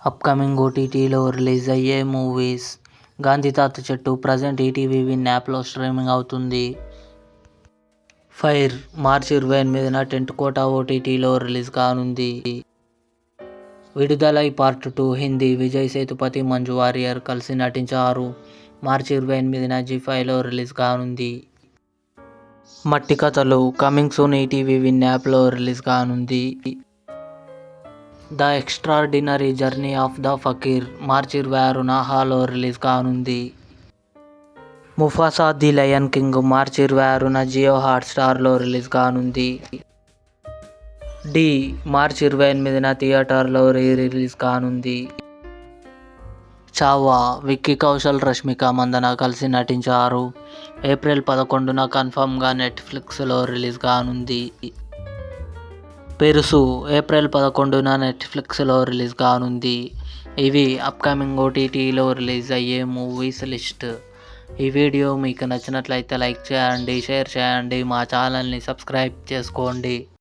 Upcoming ఓటీటీలో release అయ్యే movies. Gandhi Tatha Chettu present ETV win యాప్లో స్ట్రీమింగ్ అవుతుంది. ఫైర్ మార్చి 28న టెంట్ కోట ఓటీటీలో రిలీజ్ కానుంది. విడుదలై పార్ట్ 2 హిందీ. విజయ్ సేతుపతి, మంజు వారియర్ కలిసి నటించారు. మార్చి 28న జీ5లో రిలీజ్ కానుంది. Matti Kathalu coming soon ETV win యాప్లో రిలీజ్ కానుంది. The extraordinary journey of the fakir March 26న హాలో రిలీజ్ కానుంది. Mufasa the lion king March 26న జియో హాట్స్టార్లో రిలీజ్ కానుంది. డి మార్చి 28న థియేటర్లో రిలీజ్ కానుంది. చావా విక్కీ కౌశల్, రష్మిక మందన కలిసి నటించారు. ఏప్రిల్ 11న కన్ఫర్మ్గా నెట్ఫ్లిక్స్లో రిలీజ్ కానుంది. పెరుసు ఏప్రిల్ 11న నెట్ఫ్లిక్స్లో రిలీజ్ కానుంది. ఇవి అప్కమింగ్ ఓటీటీలో రిలీజ్ అయ్యే మూవీస్ లిస్ట్. ఈ వీడియో మీకు నచ్చినట్లయితే లైక్ చేయండి, షేర్ చేయండి, మా ఛానల్ని సబ్స్క్రైబ్ చేసుకోండి.